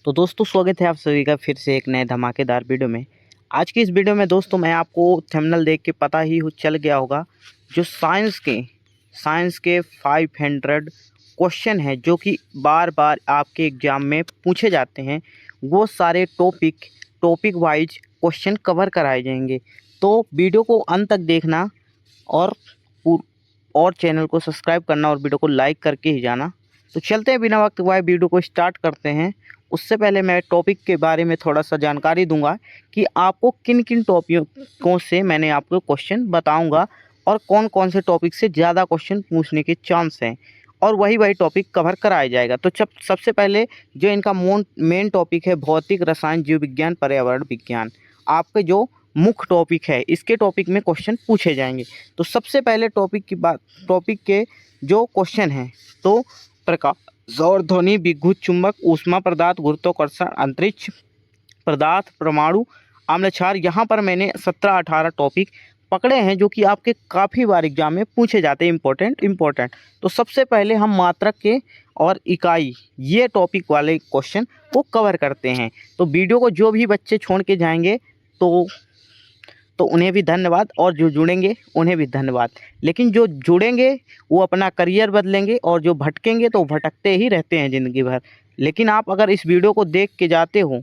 तो दोस्तों स्वागत है आप सभी का फिर से एक नए धमाकेदार वीडियो में। आज की इस वीडियो में दोस्तों मैं आपको थंबनेल देख के पता ही चल गया होगा, जो साइंस के 500 क्वेश्चन हैं जो कि बार बार आपके एग्ज़ाम में पूछे जाते हैं, वो सारे टॉपिक वाइज क्वेश्चन कवर कराए जाएंगे। तो वीडियो को अंत तक देखना और चैनल को सब्सक्राइब करना और वीडियो को लाइक करके ही जाना। तो चलते हैं, बिना वक्त गवाए वीडियो को स्टार्ट करते हैं। उससे पहले मैं टॉपिक के बारे में थोड़ा सा जानकारी दूंगा कि आपको किन किन टॉपिकों से मैंने आपको क्वेश्चन बताऊंगा और कौन कौन से टॉपिक से ज़्यादा क्वेश्चन पूछने के चांस हैं, और वही टॉपिक कवर कराया जाएगा। तो सबसे पहले जो इनका मेन टॉपिक है, भौतिक, रसायन, जीव विज्ञान, पर्यावरण विज्ञान, आपके जो मुख्य टॉपिक है, इसके टॉपिक में क्वेश्चन पूछे जाएंगे। तो सबसे पहले टॉपिक के जो क्वेश्चन हैं, तो प्रकाश, सौर, ध्वनि, विद्युत चुंबक, ऊष्मा पदार्थ, गुरुत्वाकर्षण, अंतरिक्ष पदार्थ, परमाणु, अम्ल क्षार। यहाँ पर मैंने 17-18 टॉपिक पकड़े हैं जो कि आपके काफ़ी बार एग्जाम में पूछे जाते हैं, इम्पोर्टेंट। तो सबसे पहले हम मात्रक के और इकाई, ये टॉपिक वाले क्वेश्चन को कवर करते हैं। तो वीडियो को जो भी बच्चे छोड़ के जाएंगे तो उन्हें भी धन्यवाद, और जो जुड़ेंगे उन्हें भी धन्यवाद। लेकिन जो जुड़ेंगे वो अपना करियर बदलेंगे, और जो भटकेंगे तो भटकते ही रहते हैं ज़िंदगी भर। लेकिन आप अगर इस वीडियो को देख के जाते हो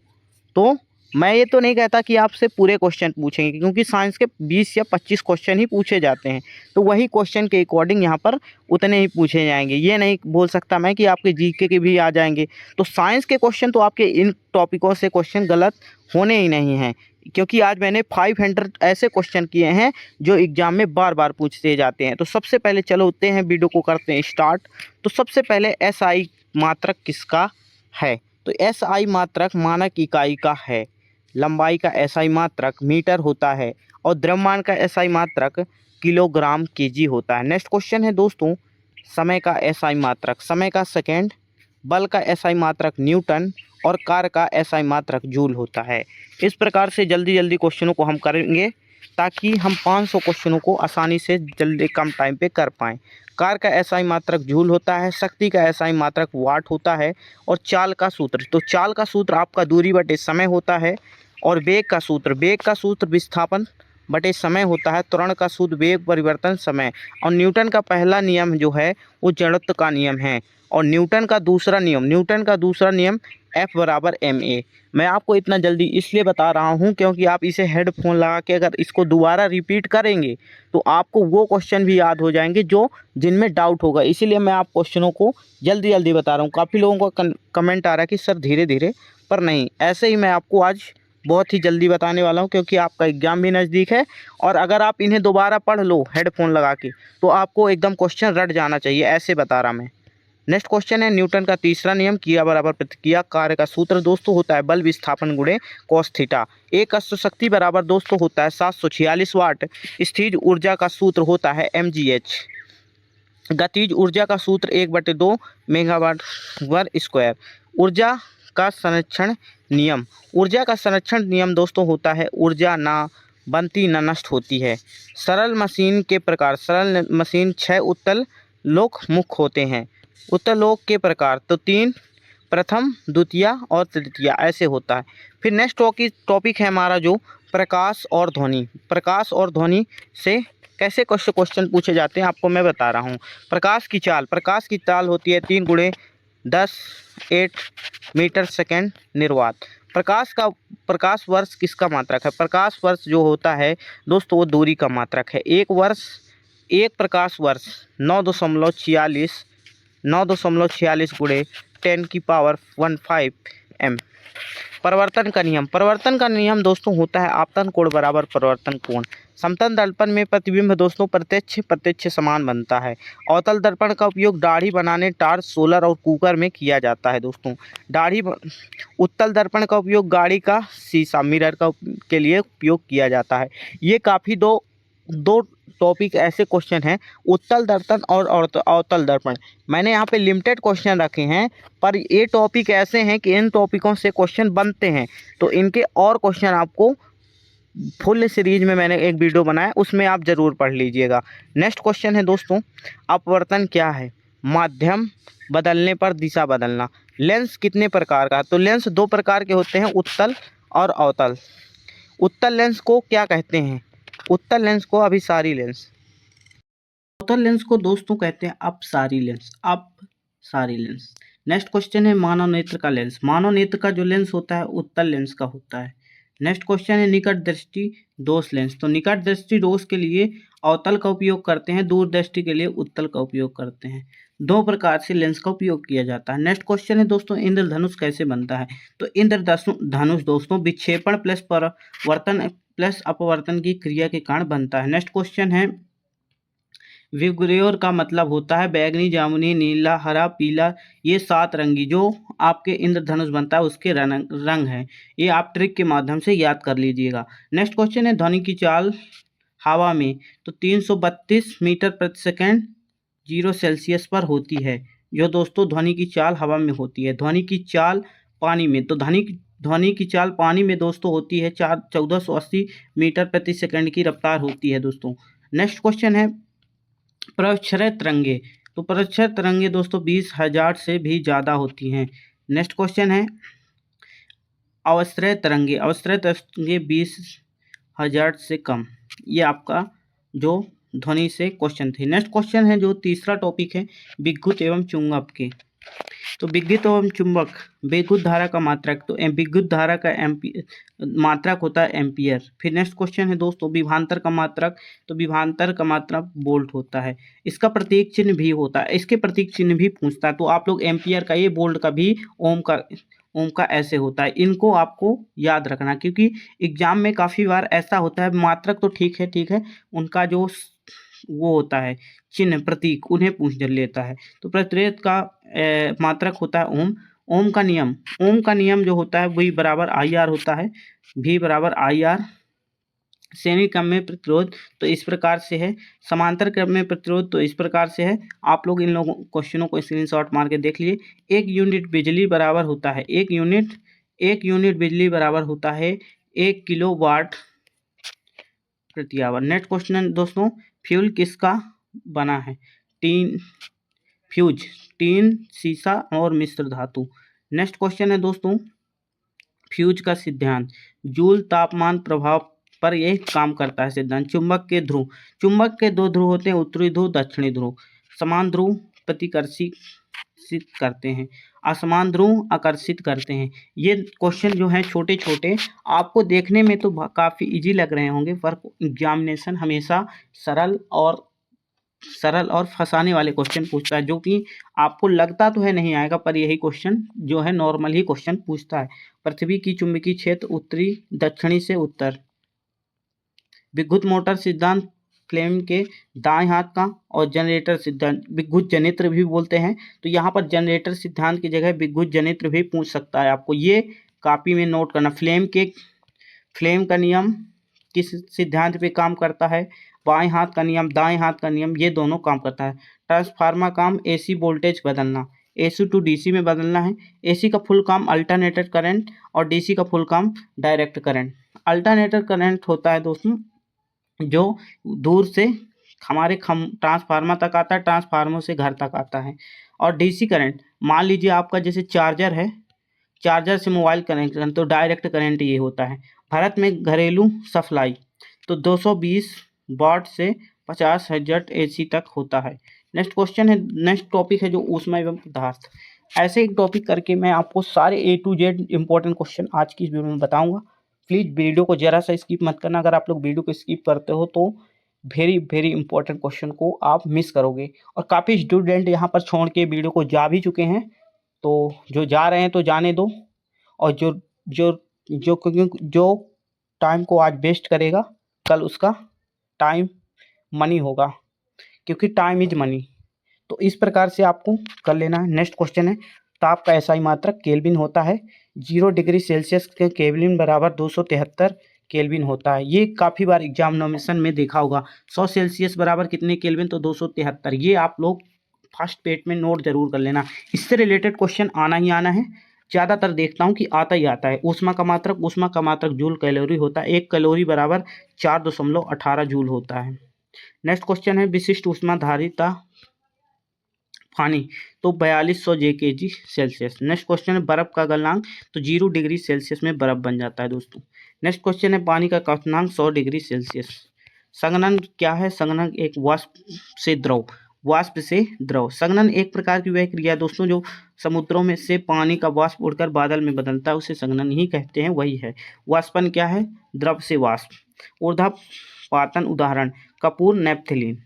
तो मैं ये तो नहीं कहता कि आपसे पूरे क्वेश्चन पूछेंगे, क्योंकि साइंस के 20 या 25 क्वेश्चन ही पूछे जाते हैं। तो वही क्वेश्चन के अकॉर्डिंग यहाँ पर उतने ही पूछे जाएंगे। ये नहीं बोल सकता मैं कि आपके जीके के भी आ जाएंगे। तो साइंस के क्वेश्चन तो आपके इन टॉपिकों से क्वेश्चन गलत होने ही नहीं हैं, क्योंकि आज मैंने 500 ऐसे क्वेश्चन किए हैं जो एग्ज़ाम में बार बार पूछते जाते हैं। तो सबसे पहले चलो उठते हैं, वीडियो को करते हैं स्टार्ट। तो सबसे पहले SI मात्रक किसका है? तो SI मात्रक मानक इकाई का है। लंबाई का SI मात्रक मीटर होता है, और द्रव्यमान का SI मात्रक किलोग्राम केजी होता है। नेक्स्ट क्वेश्चन है दोस्तों, समय का SI मात्रक, समय का सेकेंड, बल का SI मात्रक न्यूटन, और कार्य का SI मात्रक जूल होता है। इस प्रकार से जल्दी क्वेश्चनों को हम करेंगे ताकि हम 500 क्वेश्चनों को आसानी से जल्दी कम टाइम पे कर पाएँ। कार्य का SI मात्रक जूल होता है, शक्ति का SI मात्रक वाट होता है, और चाल का सूत्र, तो चाल का सूत्र आपका दूरी बटे समय होता है, और वेग का सूत्र विस्थापन बटे समय होता है। त्वरण का सूत्र वेग परिवर्तन समय, और न्यूटन का पहला नियम जो है वो जड़त्व का नियम है, और न्यूटन का दूसरा नियम F बराबर ma। मैं आपको इतना जल्दी इसलिए बता रहा हूँ क्योंकि आप इसे हेडफोन लगा के अगर इसको दोबारा रिपीट करेंगे तो आपको वो क्वेश्चन भी याद हो जाएंगे जो जिनमें डाउट होगा। इसीलिए मैं आप क्वेश्चनों को जल्दी बता रहा हूँ। काफ़ी लोगों का कमेंट आ रहा है कि सर धीरे, पर नहीं, ऐसे ही मैं आपको आज बहुत ही जल्दी बताने वाला हूँ, क्योंकि आपका एग्ज़ाम भी नज़दीक है। और अगर आप इन्हें दोबारा पढ़ लो हेडफोन लगा के तो आपको एकदम क्वेश्चन रट जाना चाहिए, ऐसे बता रहा मैं। नेक्स्ट क्वेश्चन है न्यूटन का तीसरा नियम, क्रिया बराबर प्रतिक्रिया। कार्य का सूत्र दोस्तों होता है बल विस्थापन गुणे cos थीटा। एक अश्व शक्ति बराबर दोस्तों होता है 746 वाट। स्थिर ऊर्जा का सूत्र होता है mgh। गतिज ऊर्जा का सूत्र 1/2 मेगावाट वर्ग स्क्वायर। ऊर्जा का संरक्षण नियम दोस्तों होता है ऊर्जा ना बनती न नष्ट होती है। सरल मशीन के प्रकार, 6 उत्तल लोक मुख होते हैं। उत्तरलोक के प्रकार तो 3, प्रथम, द्वितीय और तृतीय, ऐसे होता है। फिर नेक्स्ट टॉपिक है हमारा जो प्रकाश और ध्वनि से कैसे क्वेश्चन पूछे जाते हैं आपको मैं बता रहा हूँ। प्रकाश की चाल होती है 3 × 10⁸ मीटर सेकेंड निर्वात। प्रकाश वर्ष किसका मात्रक है? प्रकाश वर्ष जो होता है दोस्तों वो दूरी का मात्रक है। एक प्रकाश वर्ष 9.46 × 10⁻15 m। परिवर्तन का नियम दोस्तों होता है आपतन कोण बराबर परिवर्तन कोण। समतल दर्पण में प्रतिबिंब दोस्तों प्रत्यक्ष समान बनता है। अवतल दर्पण का उपयोग दाढ़ी बनाने, टार्च, सोलर और कुकर में किया जाता है दोस्तों। उत्तल दर्पण का उपयोग गाड़ी का शीशा, मिरर के लिए उपयोग किया जाता है। ये काफ़ी दो टॉपिक ऐसे क्वेश्चन हैं, उत्तल दर्पण और अवतल दर्पण। मैंने यहाँ पे लिमिटेड क्वेश्चन रखे हैं, पर ये टॉपिक ऐसे हैं कि इन टॉपिकों से क्वेश्चन बनते हैं। तो इनके और क्वेश्चन आपको फुल सीरीज में मैंने एक वीडियो बनाया, उसमें आप ज़रूर पढ़ लीजिएगा। नेक्स्ट क्वेश्चन है दोस्तों, अपवर्तन क्या है? माध्यम बदलने पर दिशा बदलना। लेंस कितने प्रकार का? तो लेंस दो प्रकार के होते हैं, उत्तल और अवतल। उत्तल लेंस को क्या कहते हैं? उत्तल लेंस को अभिसारी लेंस। अवतल लेंस को दोस्तों कहते हैं अपसारी लेंस। अपसारी लेंस। नेक्स्ट क्वेश्चन है मानव नेत्र का लेंस। मानव नेत्र का जो लेंस होता है उत्तल लेंस का होता है। नेक्स्ट क्वेश्चन है निकट दृष्टि दोष लेंस। तो निकट दृष्टि दोष के लिए अवतल का उपयोग करते हैं, दूर दृष्टि के लिए उत्तल का उपयोग करते हैं। दो प्रकार से लेंस का उपयोग किया जाता है। नेक्स्ट क्वेश्चन है दोस्तों इंद्रधनुष कैसे बनता है? तो इंद्रधनुष दोस्तों विक्षेपण प्लस परावर्तन प्लस अपवर्तन की क्रिया के कारण बनता है। नेक्स्ट क्वेश्चन है विबग्योर का मतलब होता है बैगनी, जामुनी, नीला, हरा, पीला, ये 7 रंगी जो आपके इंद्रधनुष बनता है उसके रंग है। ये आप ट्रिक के माध्यम से याद कर लीजिएगा। नेक्स्ट क्वेश्चन है ध्वनि की चाल हवा में। तो 332 मीटर प्रति सेकेंड 0 सेल्सियस पर होती है। जो दोस्तों ध्वनि की चाल हवा में होती है। ध्वनि की चाल पानी में, तो ध्वनि की चाल पानी में दोस्तों होती है 1480 मीटर प्रति सेकेंड की रफ्तार होती है दोस्तों। नेक्स्ट क्वेश्चन है प्रच्छ्रय तरंगे। तो प्रच्छ्रय तरंगे दोस्तों 20,000 से भी ज़्यादा होती हैं। नेक्स्ट क्वेश्चन है अवश्रय तरंगे। अवश्रय तरंगे 20,000 से कम। ये आपका जो ध्वनि से क्वेश्चन थे। नेक्स्ट क्वेश्चन है जो तीसरा टॉपिक है विद्युत एवं चुंबक के। तो विद्युत एवं चुंबक, विद्युत धारा का मात्रक। तो विद्युत धारा का मात्रक होता है एम्पियर। फिर नेक्स्ट क्वेश्चन है दोस्तों विभवांतर का मात्रक। तो विभवांतर का मात्रक वोल्ट होता है। इसका प्रतीक चिन्ह भी होता है, इसके प्रतीक चिन्ह भी पूछता है। तो आप लोग एम्पियर का ये, वोल्ट का भी, ओम का ऐसे होता है। इनको आपको याद रखना क्योंकि एग्जाम में काफ़ी बार ऐसा होता है। मात्रक तो ठीक है, उनका जो वो होता है चिन्ह, प्रतीक, उन्हें पूछ लेता है। तो प्रतिरोध का मात्रक होता है ओम। ओम का नियम जो होता है V बराबर IR होता है। V बराबर IR। श्रेणी क्रम में प्रतिरोध तो इस प्रकार से है, समांतर क्रम में प्रतिरोध तो इस प्रकार से है। आप लोग इन लोगों क्वेश्चनों को स्क्रीनशॉट मार के देख लिए। 1 यूनिट बिजली बराबर होता है 1 यूनिट बिजली बराबर होता है 1 किलोवाट प्रति आवर। नेक्स्ट क्वेश्चन दोस्तों फ्यूल किसका बना है? टीन, सीसा और मिश्र धातु। नेक्स्ट क्वेश्चन है दोस्तों फ्यूज का सिद्धांत। जूल तापमान प्रभाव पर यह काम करता है सिद्धांत। चुंबक के 2 ध्रुव होते हैं, उत्तरी ध्रुव, दक्षिणी ध्रुव। समान ध्रुव प्रतिकर्षित करते हैं, असमान ध्रुव आकर्षित करते हैं। ये क्वेश्चन जो हैं छोटे छोटे आपको देखने में तो काफ़ी इजी लग रहे होंगे, पर एग्जामिनेशन हमेशा सरल और फंसाने वाले क्वेश्चन पूछता है, जो कि आपको लगता तो है नहीं आएगा, पर यही क्वेश्चन जो है नॉर्मल ही क्वेश्चन पूछता है। पृथ्वी की चुंबकीय क्षेत्र उत्तरी दक्षिणी से उत्तर। विद्युत मोटर सिद्धांत फ्लेम के दाएं हाथ का, और जनरेटर सिद्धांत विद्युत जनित्र भी बोलते हैं। तो यहाँ पर जनरेटर सिद्धांत की जगह विद्युत जनित्र भी पूछ सकता है आपको, ये कॉपी में नोट करना। फ्लेम का नियम किस सिद्धांत पे काम करता है? बाएं हाथ का नियम, दाएं हाथ का नियम, ये दोनों काम करता है। ट्रांसफार्मर काम AC वोल्टेज बदलना, AC टू DC में बदलना है। AC का फुल काम अल्टरनेटर करंट और DC का फुल काम डायरेक्ट करंट। अल्टरनेटर करंट होता है दोस्तों जो दूर से हमारे ट्रांसफार्मर तक आता है, ट्रांसफार्मर से घर तक आता है। और DC करंट, मान लीजिए आपका जैसे चार्जर है, चार्जर से मोबाइल कनेक्शन, तो डायरेक्ट करंट ये होता है। भारत में घरेलू सप्लाई तो 220 वाट से 50 हर्ट्ज AC तक होता है। नेक्स्ट क्वेश्चन है, नेक्स्ट टॉपिक है जो ऊष्मा एवं पदार्थ। ऐसे एक टॉपिक करके मैं आपको सारे A to Z important question आज की इस वीडियो में बताऊंगा। प्लीज़ वीडियो को ज़रा सा स्किप मत करना। अगर आप लोग वीडियो को स्किप करते हो तो वेरी इंपॉर्टेंट क्वेश्चन को आप मिस करोगे। और काफ़ी स्टूडेंट यहाँ पर छोड़ के वीडियो को जा भी चुके हैं, तो जो जा रहे हैं तो जाने दो, और जो टाइम को आज वेस्ट करेगा कल उसका टाइम मनी होगा, क्योंकि टाइम इज मनी। तो इस प्रकार से आपको कर लेना है। नेक्स्ट क्वेश्चन है ताप का SI मात्रक केल्विन होता है। 0 डिग्री सेल्सियस के केल्विन बराबर 273 केल्विन होता है। ये काफ़ी बार एग्जामिनेशन में देखा होगा। 100 सेल्सियस बराबर कितने केल्विन? तो 273। ये आप लोग फर्स्ट पेज में नोट जरूर कर लेना। इससे रिलेटेड क्वेश्चन आना ही आना है। ज़्यादातर देखता हूँ कि आता ही आता है। ऊष्मा का मात्रक जूल कैलोरी होता है। 1 कैलोरी बराबर 4.18 जूल होता है। नेक्स्ट क्वेश्चन है विशिष्ट ऊष्मा धारिता पानी तो 4200 JkG सेल्सियस। नेक्स्ट क्वेश्चन है बर्फ का गलनांक तो 0 डिग्री सेल्सियस में बर्फ बन जाता है दोस्तों। नेक्स्ट क्वेश्चन है पानी का क्वथनांक 100 डिग्री सेल्सियस। संघनन क्या है? संघनन एक वाष्प से द्रव, वाष्प से द्रव। संघनन एक प्रकार की वह क्रिया दोस्तों जो समुद्रों में से पानी का वाष्प उड़कर बादल में बदलता है, उसे संघनन ही कहते हैं, वही है। वाष्पन क्या है? द्रव से वाष्प। ऊर्ध्वपातन उदाहरण कपूर, नेपथलीन।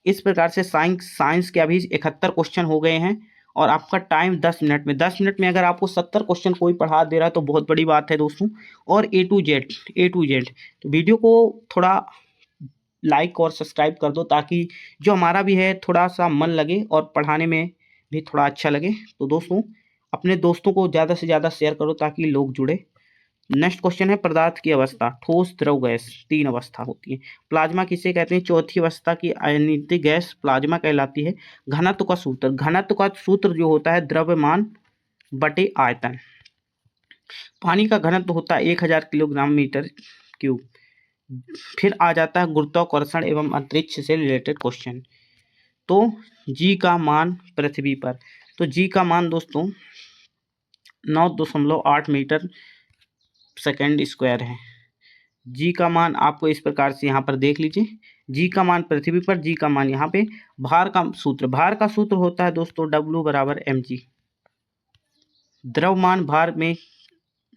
इस प्रकार से साइंस के अभी 71 क्वेश्चन हो गए हैं और आपका टाइम 10 मिनट में। 10 मिनट में अगर आपको 70 क्वेश्चन कोई पढ़ा दे रहा है तो बहुत बड़ी बात है दोस्तों। और ए टू जेड तो वीडियो को थोड़ा लाइक और सब्सक्राइब कर दो ताकि जो हमारा भी है थोड़ा सा मन लगे और पढ़ाने में भी थोड़ा अच्छा लगे। तो दोस्तों अपने दोस्तों को ज़्यादा से ज़्यादा शेयर करो ताकि लोग जुड़े। नेक्स्ट क्वेश्चन है पदार्थ की अवस्था। ठोस, द्रव, गैस, 3 अवस्था होती है। प्लाज्मा किसे कहते हैं? चौथी अवस्था की अनियंत्रित गैस प्लाज्मा कहलाती है। घनत्व का सूत्र, घनत्व का सूत्र जो होता है द्रव्यमान बटे आयतन। पानी का घनत्व होता है 1000 किलोग्राम मीटर क्यूब। फिर आ जाता है गुरुत्वाकर्षण एवं अंतरिक्ष से रिलेटेड क्वेश्चन। तो जी का मान पृथ्वी पर, तो जी का मान दोस्तों 9.8 मीटर सेकेंड स्क्वायर है। जी का मान आपको इस प्रकार से यहाँ पर देख लीजिए, जी का मान पृथ्वी पर, जी का मान यहाँ पे। भार का सूत्र होता है दोस्तों W बराबर mg। द्रव्यमान भार में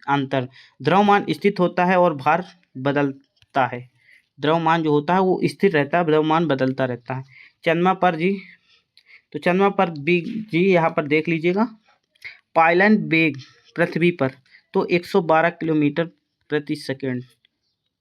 अंतर, द्रव्यमान स्थित होता है और भार बदलता है। द्रव्यमान जो होता है वो स्थिर रहता है, द्रव्यमान बदलता रहता है। चंद्रमा पर जी, तो चंद्रमा पर भी जी यहाँ पर देख लीजिएगा। पायलन वेग पृथ्वी पर तो 112 किलोमीटर प्रति सेकेंड।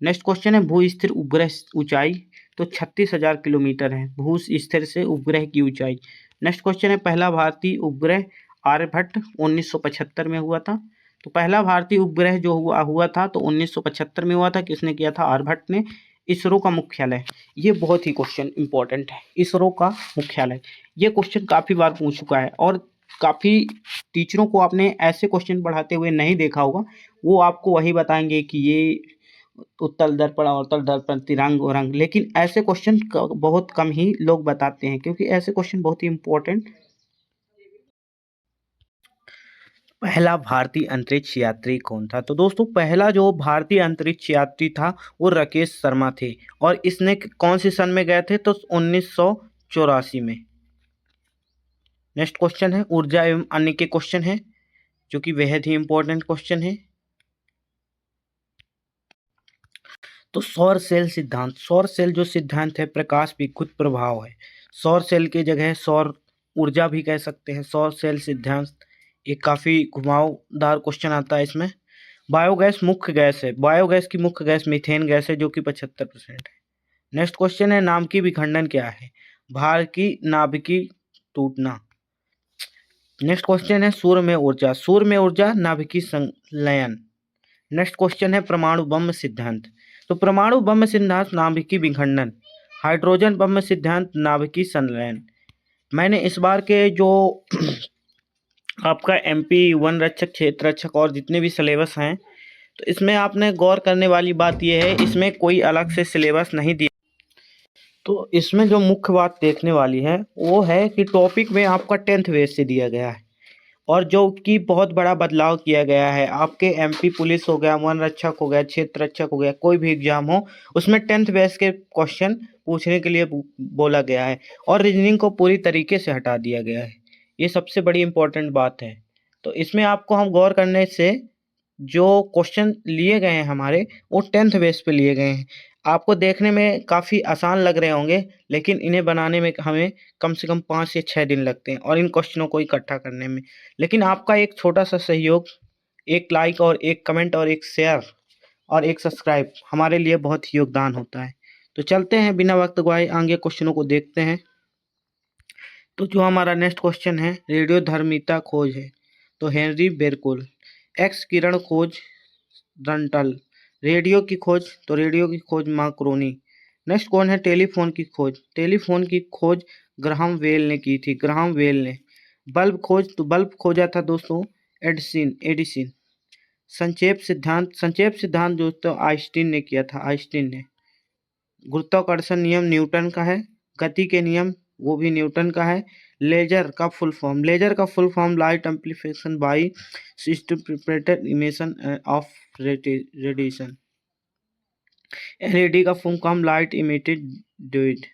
नेक्स्ट क्वेश्चन है भू स्थिर उपग्रह ऊंचाई तो 36,000 किलोमीटर है, भू स्थिर से उपग्रह की ऊंचाई। नेक्स्ट क्वेश्चन है पहला भारतीय उपग्रह आर्यभट्ट 1975 में हुआ था। तो पहला भारतीय उपग्रह जो हुआ था तो 1975 में हुआ था। किसने किया था? आर्यभट्ट ने। इसरो का मुख्यालय, ये बहुत ही क्वेश्चन इंपॉर्टेंट है। इसरो का मुख्यालय, ये क्वेश्चन काफ़ी बार पूछ चुका है और काफ़ी टीचरों को आपने ऐसे क्वेश्चन पढ़ाते हुए नहीं देखा होगा। वो आपको वही बताएंगे कि ये उत्तल दर्पण, अवतल दर्पण, तिरंग और रंग, लेकिन ऐसे क्वेश्चन बहुत कम ही लोग बताते हैं क्योंकि ऐसे क्वेश्चन बहुत ही इंपॉर्टेंट। पहला भारतीय अंतरिक्ष यात्री कौन था? तो दोस्तों पहला जो भारतीय अंतरिक्ष यात्री था वो राकेश शर्मा थे और इसने कौन से सन में गए थे? तो 1984 में। नेक्स्ट क्वेश्चन है ऊर्जा एवं अन्य के क्वेश्चन है जो कि बेहद ही इंपॉर्टेंट क्वेश्चन है। तो सौर सेल सिद्धांत, सौर सेल जो सिद्धांत है प्रकाश विद्युत प्रभाव है। सौर सेल की जगह सौर ऊर्जा भी कह सकते हैं। सौर सेल सिद्धांत एक काफ़ी घुमावदार क्वेश्चन आता है इसमें। बायोगैस मुख्य गैस है, बायोगैस की मुख्य गैस मीथेन गैस है जो कि 75% है। नेक्स्ट क्वेश्चन है नाभिकीय विखंडन क्या है? भार की नाभिकीय टूटना। नेक्स्ट क्वेश्चन है सूर्य में ऊर्जा, सूर्य में ऊर्जा नाभिकीय संलयन। नेक्स्ट क्वेश्चन है परमाणु बम सिद्धांत, तो परमाणु बम सिद्धांत नाभिकीय विखंडन। हाइड्रोजन बम सिद्धांत नाभिकीय संलयन। मैंने इस बार के जो आपका MP वन रक्षक, क्षेत्र रक्षक और जितने भी सिलेबस हैं तो इसमें आपने गौर करने वाली बात यह है इसमें कोई अलग से सिलेबस नहीं दिया। तो इसमें जो मुख्य बात देखने वाली है वो है कि टॉपिक में आपका 10th बेस से दिया गया है और जो कि बहुत बड़ा बदलाव किया गया है। आपके MP पुलिस हो गया, वन रक्षक हो गया, क्षेत्र रक्षक हो गया, कोई भी एग्जाम हो उसमें 10th बेस के क्वेश्चन पूछने के लिए बोला गया है और रीजनिंग को पूरी तरीके से हटा दिया गया है। ये सबसे बड़ी इंपॉर्टेंट बात है। तो इसमें आपको हम गौर करने से जो क्वेश्चन लिए गए हैं हमारे वो 10th बेस पे लिए गए हैं। आपको देखने में काफ़ी आसान लग रहे होंगे लेकिन इन्हें बनाने में हमें कम से कम 5 से 6 दिन लगते हैं और इन क्वेश्चनों को इकट्ठा करने में। लेकिन आपका एक छोटा सा सहयोग, एक लाइक और एक कमेंट और एक शेयर और एक सब्सक्राइब हमारे लिए बहुत ही योगदान होता है। तो चलते हैं बिना वक्त गवाए आगे क्वेश्चनों को देखते हैं। तो जो हमारा नेक्स्ट क्वेश्चन है रेडियोधर्मिता खोज है तो हेनरी बेरकुल। एक्स किरण खोज रंटल। रेडियो की खोज तो रेडियो की खोज मार्कोनी। नेक्स्ट कौन है टेलीफोन की खोज? टेलीफोन की खोज ग्राहम बेल ने की थी, ग्राहम बेल ने। बल्ब खोज तो बल्ब खोजा था दोस्तों एडिसन। संक्षेप सिद्धांत दोस्तों आइंस्टीन ने किया था, आइंस्टीन ने। गुरुत्वाकर्षण नियम न्यूटन का है। गति के नियम वो भी न्यूटन का है। लेजर का फुल फॉर्म, लेजर का full form light amplification by system prepared emission of radiation. LED का full form light emitted diode.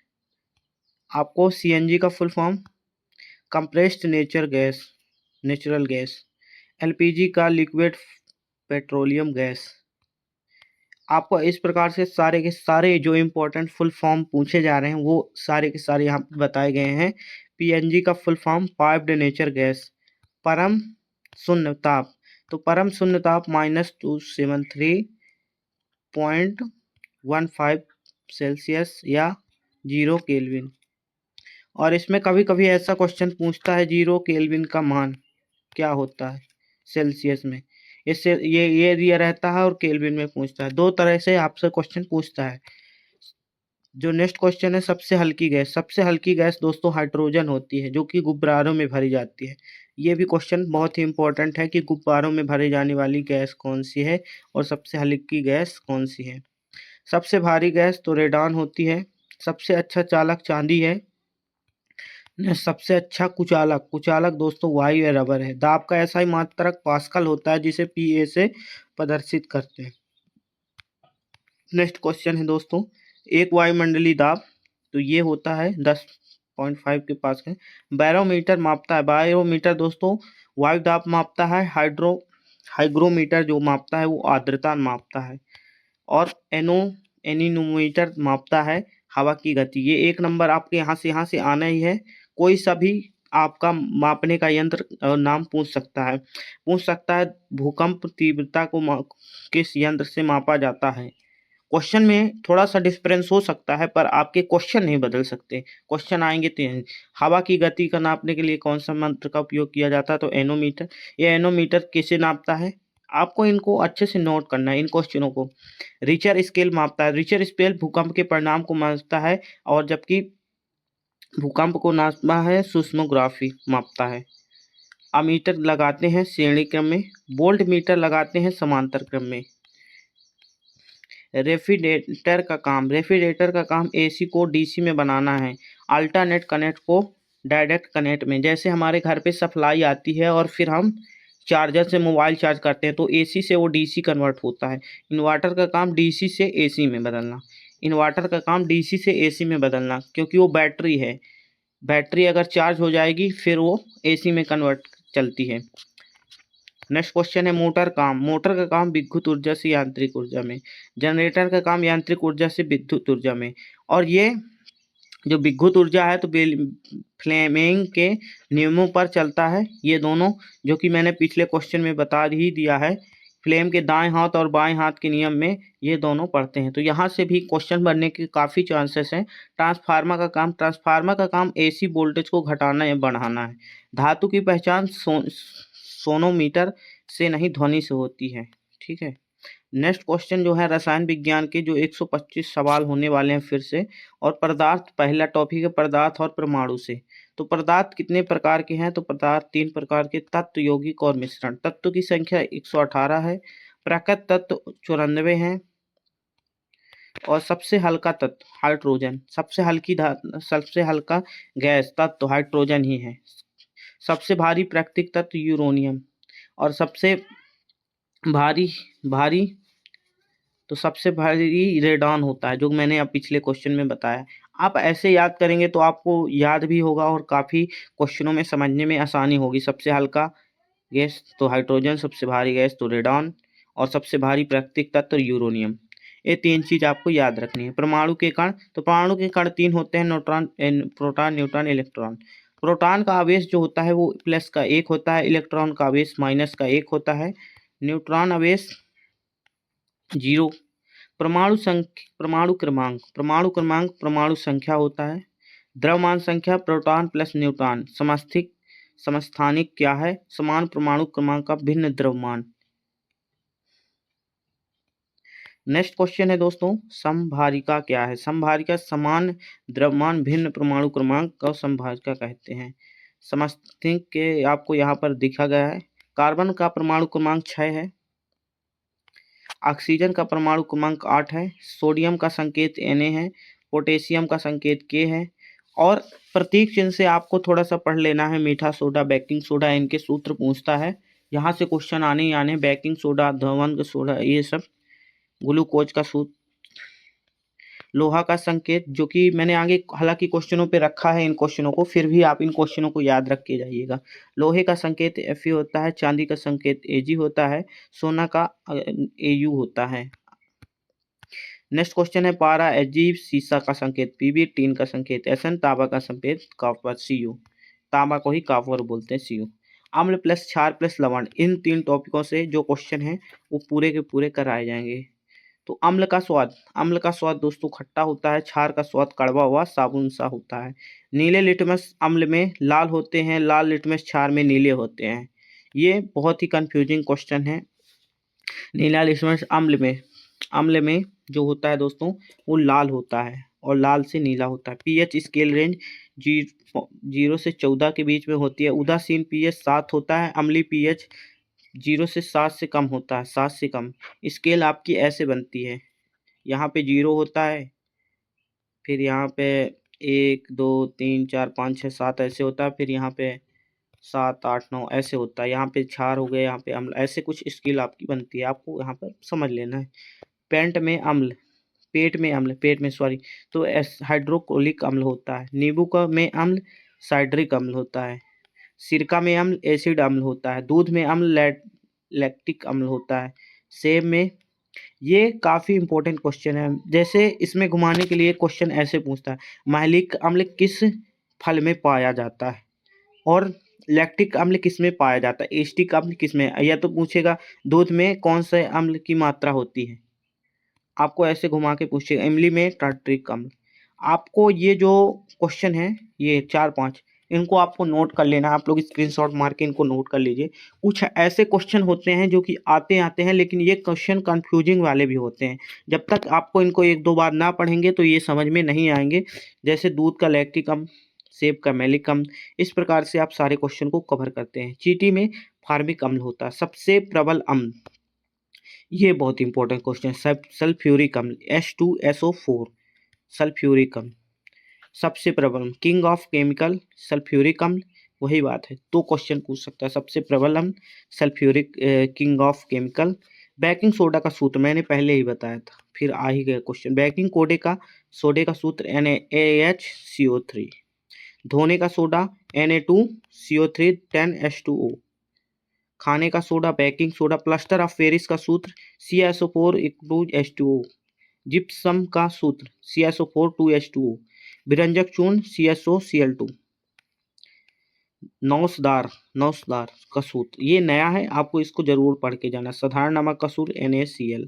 आपको सीएनजी का full form compressed natural gas. LPG का लिक्विड पेट्रोलियम गैस। आपको इस प्रकार से सारे के सारे जो इम्पोर्टेंट फुल फॉर्म पूछे जा रहे हैं वो सारे के सारे यहाँ पे बताए गए हैं। पीएनजी का full form piped nature gas. परम शून्य ताप, तो परम शून्य ताप -273.15 सेल्सियस या 0 केल्विन। और इसमें कभी कभी ऐसा क्वेश्चन पूछता है 0 केल्विन का मान क्या होता है सेल्सियस में, इससे ये दिया रहता है और केल्विन में पूछता है। दो तरह से आपसे क्वेश्चन पूछता है। जो नेक्स्ट क्वेश्चन है सबसे हल्की गैस। सबसे हल्की गैस दोस्तों हाइड्रोजन होती है जो कि गुब्बारों में भरी जाती है। ये भी क्वेश्चन बहुत ही इंपॉर्टेंट है कि गुब्बारों में भरी जाने वाली गैस कौन सी है और सबसे हल्की गैस कौन सी है। सबसे भारी गैस तो रेडॉन होती है। सबसे अच्छा चालक चांदी है। सबसे अच्छा कुचालक, कुचालक दोस्तों वायु या रबर है। दाब का ऐसा ही मात्रक पास्कल होता है जिसे पीए से प्रदर्शित करते हैं। नेक्स्ट क्वेश्चन है दोस्तों, एक वायुमंडलीय दाब तो ये होता है 10.5 के पास है। बैरोमीटर मापता है, बैरोमीटर दोस्तों वायु दाब मापता है। हाइग्रोमीटर जो मापता है वो आर्द्रता मापता है। और एनीमोमीटर मापता है हवा की गति। ये एक नंबर आपके यहाँ से आना ही है। कोई सा भी आपका मापने का यंत्र नाम पूछ सकता है। भूकंप तीव्रता को किस यंत्र से मापा जाता है। क्वेश्चन में थोड़ा सा डिफरेंस हो सकता है पर आपके क्वेश्चन नहीं बदल सकते। क्वेश्चन आएंगे तो हवा की गति का नापने के लिए कौन सा यंत्र का उपयोग किया जाता है, तो एनोमीटर। ये एनोमीटर किसे नापता है, आपको इनको अच्छे से नोट करना है इन क्वेश्चनों को। रिचर स्केल मापता है, रिचर स्केल भूकंप के परिणाम को मापता है और जबकि भूकंप को नापना है सुस्मोग्राफी मापता है। अमीटर लगाते हैं श्रेणी क्रम में, वोल्ट मीटर लगाते हैं समांतर क्रम में। रेफ्रिजरेटर का काम एसी को डीसी में बनाना है, अल्टरनेट कनेक्ट को डायरेक्ट कनेक्ट में। जैसे हमारे घर पे सप्लाई आती है और फिर हम चार्जर से मोबाइल चार्ज करते हैं तो एसी से वो डीसी कन्वर्ट होता है। इन्वर्टर का काम डीसी से एसी में बदलना, क्योंकि वो बैटरी है। बैटरी अगर चार्ज हो जाएगी फिर वो एसी में कन्वर्ट चलती है। नेक्स्ट क्वेश्चन है मोटर का काम विद्युत ऊर्जा से यांत्रिक ऊर्जा में। जनरेटर का काम यांत्रिक ऊर्जा से विद्युत ऊर्जा में। और ये जो विद्युत ऊर्जा है तो फ्लेमिंग के नियमों पर चलता है। ये दोनों जो कि मैंने पिछले क्वेश्चन में बता ही दिया है, फ्लेम के दाएं हाथ और बाएं हाथ के नियम में ये दोनों पढ़ते हैं। तो यहाँ से भी क्वेश्चन बनने के काफ़ी चांसेस हैं। ट्रांसफार्मर का काम एसी वोल्टेज को घटाना या बढ़ाना है। धातु की पहचान सोनोमीटर से नहीं ध्वनि से होती है। ठीक है। नेक्स्ट क्वेश्चन जो है रसायन विज्ञान के जो 125 सवाल होने वाले हैं फिर से। और पदार्थ, पहला टॉपिक है पदार्थ और परमाणु से। तो पदार्थ कितने प्रकार के हैं, तो पदार्थ 3 प्रकार के, तत्व, यौगिक और मिश्रण। तत्व की संख्या 118 है। प्राकृत तत्व 94 हैं। और सबसे हल्का तत्व हाइड्रोजन, सबसे हल्का गैस तत्व हाइड्रोजन ही है। सबसे भारी प्राकृतिक तत्व यूरेनियम। और सबसे भारी तो सबसे भारी रेडॉन होता है, जो मैंने अब पिछले क्वेश्चन में बताया। आप ऐसे याद करेंगे तो आपको याद भी होगा और काफ़ी क्वेश्चनों में समझने में आसानी होगी। सबसे हल्का गैस तो हाइड्रोजन, सबसे भारी गैस तो रेडॉन और सबसे भारी प्राकृतिक तत्व यूरेनियम। ये 3 चीज़ आपको याद रखनी है। परमाणु के कण, तो परमाणु के कण 3 होते हैं, प्रोटॉन, न्यूट्रॉन, इलेक्ट्रॉन। प्रोटॉन का आवेश जो होता है वो प्लस का 1 होता है, इलेक्ट्रॉन का आवेश माइनस का 1 होता है, न्यूट्रॉन आवेश 0। परमाणु क्रमांक, परमाणु संख्या होता है। द्रव्यमान संख्या प्रोटॉन प्लस न्यूट्रॉन। समस्थानिक क्या है, समान परमाणु क्रमांक का भिन्न द्रव्यमान। नेक्स्ट क्वेश्चन है दोस्तों समभारिका क्या है। समभारिका समान द्रव्यमान भिन्न परमाणु क्रमांक को समभारिका कहते हैं। समस्थानिक के आपको यहाँ पर दिखा गया है। कार्बन का परमाणु क्रमांक 6 है। ऑक्सीजन का परमाणु क्रमांक 8 है। सोडियम का संकेत Na है। पोटेशियम का संकेत K है। और प्रतीक चिन्ह से आपको थोड़ा सा पढ़ लेना है। मीठा सोडा, बेकिंग सोडा, इनके सूत्र पूछता है, यहाँ से क्वेश्चन आने ही आने। बेकिंग सोडा, धवन का सोडा, ये सब। ग्लूकोज का सूत्र, लोहा का संकेत, जो कि मैंने आगे हालांकि क्वेश्चनों पे रखा है इन क्वेश्चनों को, फिर भी आप इन क्वेश्चनों को याद रख के जाइएगा। लोहे का संकेत Fe होता है, चांदी का संकेत Ag होता है, सोना का Au होता है। नेक्स्ट क्वेश्चन है पारा Ag, सीसा का संकेत Pb, टीन का संकेत Sn, तांबा का संकेत कॉपर Cu, तांबा को ही कॉपर बोलते हैं Cu। अम्ल प्लस क्षार प्लस लवण, इन 3 टॉपिकों से जो क्वेश्चन है वो पूरे के पूरे कराए जाएंगे। तो अम्ल का स्वाद दोस्तों खट्टा होता है, क्षार का स्वाद कड़वा हुआ साबुन सा होता है। नीले लिटमस अम्ल में लाल होते हैं, लाल लिटमस क्षार में नीले होते हैं। ये बहुत ही कंफ्यूजिंग क्वेश्चन है। नीला लिटमस अम्ल में जो होता है दोस्तों वो लाल होता है और लाल से नीला होता है। पीएच स्केल रेंज 0 से 14 के बीच में होती है। उदासीन पीएच 7 होता है, अम्लीय पीएच 0 से 7 से कम होता है, 7 से कम। स्केल आपकी ऐसे बनती है, यहाँ पे 0 होता है, फिर यहाँ पे 1 2 3 4 5 6 7 ऐसे होता है, फिर यहाँ पे 7 8 9 ऐसे होता है। यहाँ पे क्षार हो गए, यहाँ पे अम्ल, ऐसे कुछ स्केल आपकी बनती है, आपको यहाँ पर समझ लेना है। पेट में सॉरी, तो हाइड्रोक्लोरिक अम्ल होता है। नींबू का में अम्ल साइट्रिक अम्ल होता है। सिरका में अम्ल एसिड अम्ल होता है। दूध में अम्ल लैक्टिक अम्ल होता है। सेब में, ये काफ़ी इंपॉर्टेंट क्वेश्चन है। जैसे इसमें घुमाने के लिए क्वेश्चन ऐसे पूछता है, मालिक अम्ल किस फल में पाया जाता है और लैक्टिक अम्ल किस में पाया जाता है, एसिटिक अम्ल किस में। या तो पूछेगा दूध में कौन से अम्ल की मात्रा होती है, आपको ऐसे घुमा के पूछेगा। इमली में टार्ट्रिक अम्ल। आपको ये जो क्वेश्चन है ये 4-5 इनको आपको नोट कर लेना, आप लोग स्क्रीनशॉट मार के इनको नोट कर लीजिए। कुछ ऐसे क्वेश्चन होते हैं जो कि आते हैं, लेकिन ये क्वेश्चन कंफ्यूजिंग वाले भी होते हैं। जब तक आपको इनको 1-2 बार ना पढ़ेंगे तो ये समझ में नहीं आएंगे। जैसे दूध का लैक्टिक अम्ल, सेब का मैलिक अम्ल, इस प्रकार से आप सारे क्वेश्चन को कवर करते हैं। चींटी में फार्मिक अम्ल होता है। सबसे प्रबल अम्ल, ये बहुत इंपॉर्टेंट क्वेश्चन है। सल्फ्यूरिक अम्ल H2SO4, सल्फ्यूरिक अम्ल सबसे प्रबल। किंग ऑफ केमिकल सल्फ्यूरिक अम्ल, वही बात है। 2 क्वेश्चन पूछ सकता है, सबसे प्रबल अम्ल sulphuric, king of chemical. Baking soda का सूत्र मैंने पहले ही बताया था, फिर आ ही गया क्वेश्चन। बेकिंग सोडे का सूत्र NaHCO3। धोने का सोडा Na2CO3 10H2O। खाने का soda baking soda. Plaster of Paris का सूत्र CaSO4 H2O। जिप्सम का सूत्र CaSO4 2H2O। विरंजक चूर्ण CaSOCl2। नौसदार का सूत्र, ये नया है, आपको इसको जरूर पढ़ के जाना। साधारण नमक का सूत्र NaCl।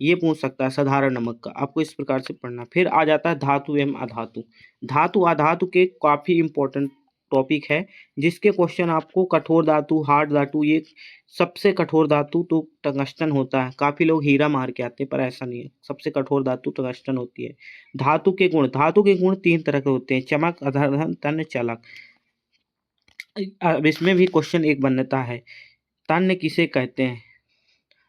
ये पूछ सकता है साधारण नमक का, आपको इस प्रकार से पढ़ना। फिर आ जाता है धातु एवं अधातु। धातु अधातु के काफ़ी इंपॉर्टेंट टॉपिक है, जिसके क्वेश्चन आपको कठोर धातु, हार्ड धातु, ये सबसे कठोर धातु तो टंगस्टन होता है। काफ़ी लोग हीरा मार के आते हैं पर ऐसा नहीं है, सबसे कठोर धातु टंगस्टन होती है। धातु के गुण 3 तरह के होते हैं, चमक, अधर्धन, तन्य, चालक। अब इसमें भी क्वेश्चन एक बनता है, तन्य किसे कहते हैं।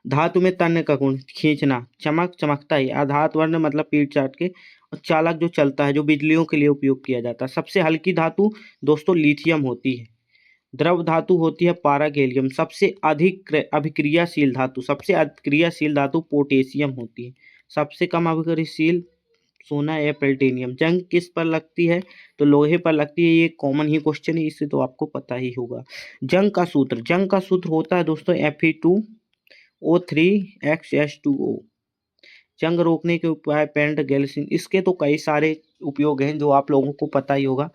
धातु में तन्य का गुण खींचना, चमक चमकता ही, आधात वर्ण मतलब पीट चाट के, और चालक जो चलता है, जो बिजलियों के लिए उपयोग किया जाता है। सबसे हल्की धातु दोस्तों लिथियम होती है। द्रव धातु होती है पारा गैलियम। सबसे अधिक अभिक्रियाशील धातु पोटेशियम होती है। सबसे कम अभिक्रियाशील सोना या प्लेटिनियम। जंग किस पर लगती है, तो लोहे पर लगती है। ये कॉमन ही क्वेश्चन है, इससे तो आपको पता ही होगा। जंग का सूत्र होता है दोस्तों Fe2O3X H2O। जंग रोकने के उपाय पेंट गैल्विन, इसके तो कई सारे उपयोग हैं जो आप लोगों को पता ही होगा।